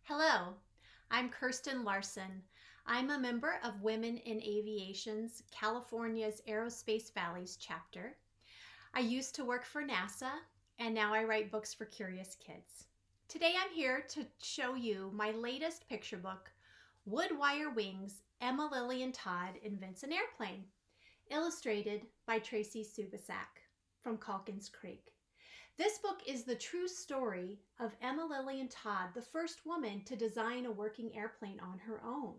Hello, I'm Kirsten Larson. I'm a member of Women in Aviation's California's Aerospace Valleys chapter. I used to work for NASA, and now I write books for curious kids. Today I'm here to show you my latest picture book, Wood Wire Wings, Emma Lilian Todd Invents an Airplane, illustrated by Tracy Subisak from Calkins Creek. This book is the true story of Emma Lilian Todd, the first woman to design a working airplane on her own.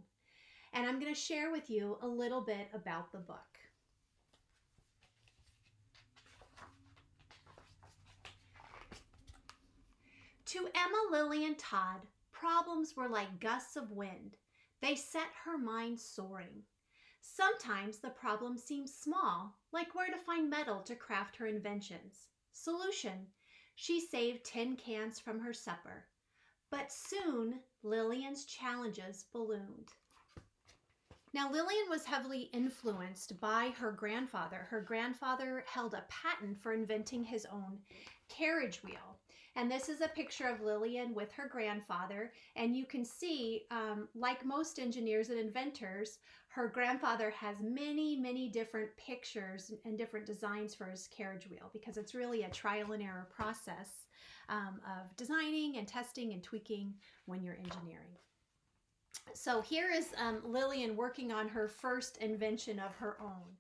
And I'm going to share with you a little bit about the book. To Emma Lilian Todd, problems were like gusts of wind. They set her mind soaring. Sometimes the problem seemed small, like where to find metal to craft her inventions. Solution: she saved tin cans from her supper. But soon, Lilian's challenges ballooned. Now, Lilian was heavily influenced by her grandfather. Her grandfather held a patent for inventing his own carriage wheel. And this is a picture of Lilian with her grandfather. And you can see, like most engineers and inventors, her grandfather has many, many different pictures and different designs for his carriage wheel, because it's really a trial and error process of designing and testing and tweaking when you're engineering. So here is Lilian working on her first invention of her own.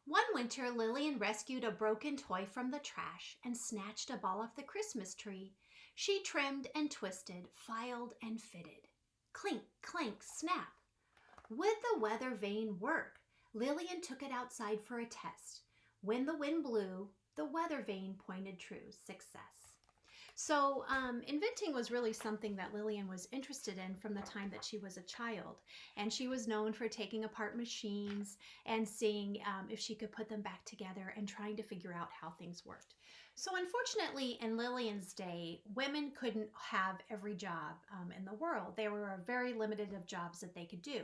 One winter, Lilian rescued a broken toy from the trash and snatched a ball off the Christmas tree. She trimmed and twisted, filed and fitted. Clink, clank, snap. Would the weather vane work? Lilian took it outside for a test. When the wind blew, the weather vane pointed true. Success. So inventing was really something that Lilian was interested in from the time that she was a child. And she was known for taking apart machines and seeing if she could put them back together and trying to figure out how things worked. So unfortunately, in Lilian's day, women couldn't have every job in the world. There were very limited of jobs that they could do.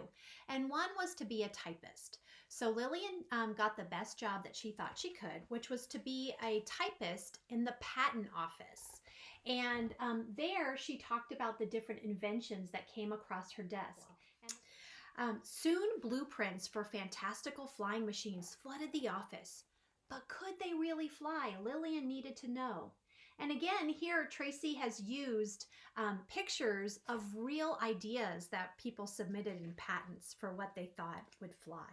And one was to be a typist. So Lilian got the best job that she thought she could, which was to be a typist in the patent office. And there she talked about the different inventions that came across her desk. Soon blueprints for fantastical flying machines flooded the office. But could they really fly? Lilian needed to know. And again, here Tracy has used pictures of real ideas that people submitted in patents for what they thought would fly.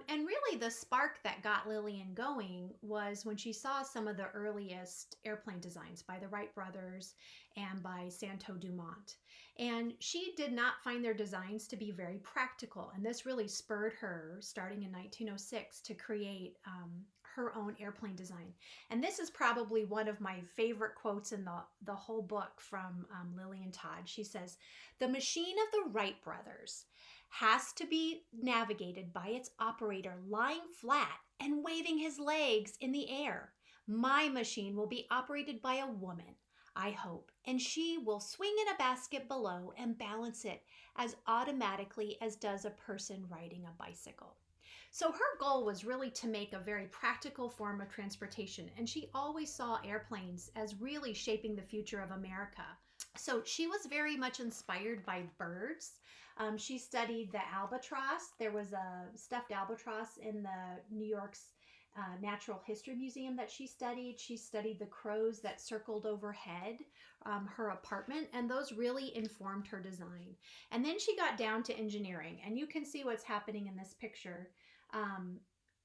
And really the spark that got Lilian going was when she saw some of the earliest airplane designs by the Wright brothers and by Santo Dumont. And she did not find their designs to be very practical. And this really spurred her, starting in 1906, to create her own airplane design. And this is probably one of my favorite quotes in the whole book from Lilian Todd. She says, "The machine of the Wright brothers has to be navigated by its operator lying flat and waving his legs in the air. My machine will be operated by a woman, I hope, and she will swing in a basket below and balance it as automatically as does a person riding a bicycle." So her goal was really to make a very practical form of transportation, and she always saw airplanes as really shaping the future of America. So she was very much inspired by birds. She studied the albatross. There was a stuffed albatross in the New York's Natural History Museum that she studied. She studied the crows that circled overhead her apartment, and those really informed her design. And then she got down to engineering, and you can see what's happening in this picture.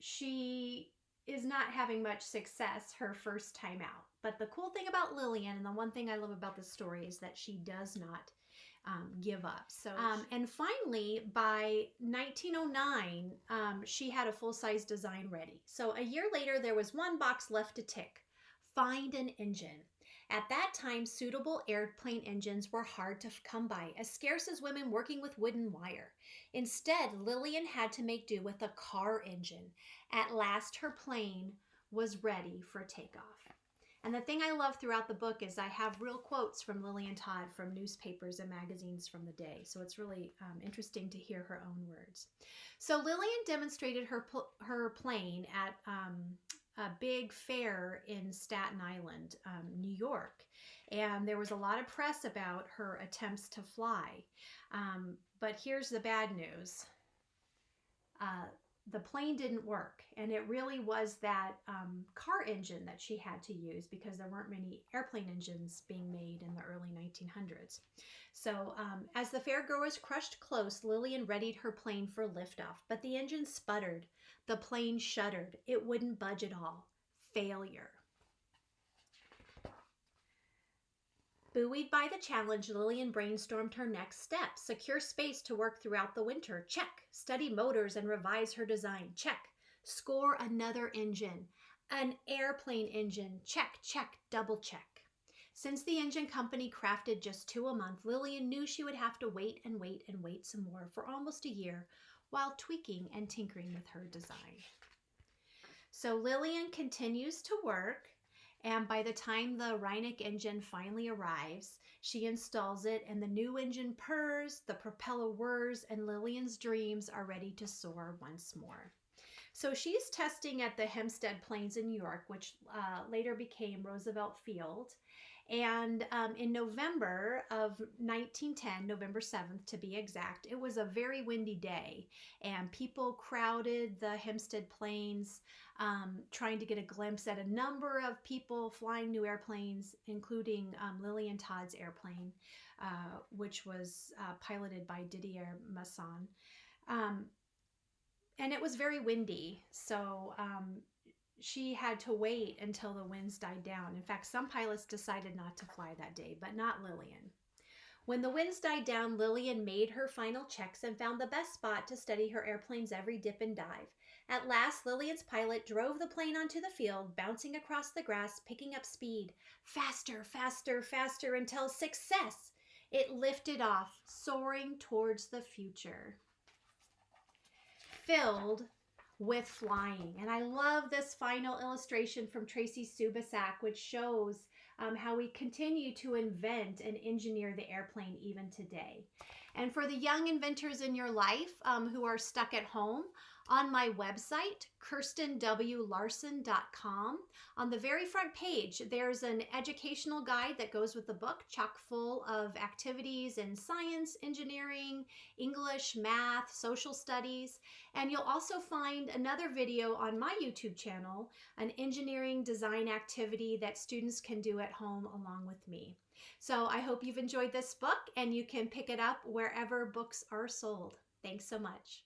She is not having much success her first time out. But the cool thing about Lilian, and the one thing I love about this story, is that she does not give up. So, and finally, by 1909, she had a full-size design ready. So a year later, there was one box left to tick: find an engine. At that time, suitable airplane engines were hard to come by, as scarce as women working with wood and wire. Instead, Lilian had to make do with a car engine. At last, her plane was ready for takeoff. And the thing I love throughout the book is I have real quotes from Lilian Todd from newspapers and magazines from the day. So it's really interesting to hear her own words. So Lilian demonstrated her plane at a big fair in Staten Island, New York. and there was a lot of press about her attempts to fly. But here's the bad news. The plane didn't work, and it really was that car engine that she had to use because there weren't many airplane engines being made in the early 1900s. So as the fairgoers crushed close, Lilian readied her plane for liftoff, but the engine sputtered. The plane shuddered. It wouldn't budge at all. Failure. Buoyed by the challenge, Lilian brainstormed her next step. Secure space to work throughout the winter. Check. Study motors and revise her design. Check. Score another engine. An airplane engine. Check, check, double check. Since the engine company crafted just 2 a month, Lilian knew she would have to wait and wait and wait some more for almost a year while tweaking and tinkering with her design. So Lilian continues to work. And by the time the Reineck engine finally arrives, she installs it and the new engine purrs, the propeller whirs, and Lilian's dreams are ready to soar once more. So she's testing at the Hempstead Plains in New York, which later became Roosevelt Field. And in November of 1910, November 7th to be exact, it was a very windy day, and people crowded the Hempstead Plains trying to get a glimpse at a number of people flying new airplanes, including Lilian Todd's airplane, which was piloted by Didier Masson. And it was very windy, so she had to wait until the winds died down. In fact, some pilots decided not to fly that day, but not Lilian. When the winds died down, Lilian made her final checks and found the best spot to study her airplane's every dip and dive. At last, Lilian's pilot drove the plane onto the field, bouncing across the grass, picking up speed. Faster, faster, faster, until success! It lifted off, soaring towards the future, filled with flying. And I love this final illustration from Tracy Subisak, which shows how we continue to invent and engineer the airplane even today. And for the young inventors in your life who are stuck at home, on my website, KirstenWLarson.com, on the very front page, there's an educational guide that goes with the book, chock full of activities in science, engineering, English, math, social studies. And you'll also find another video on my YouTube channel, an engineering design activity that students can do at home along with me. So I hope you've enjoyed this book, and you can pick it up wherever books are sold. Thanks so much.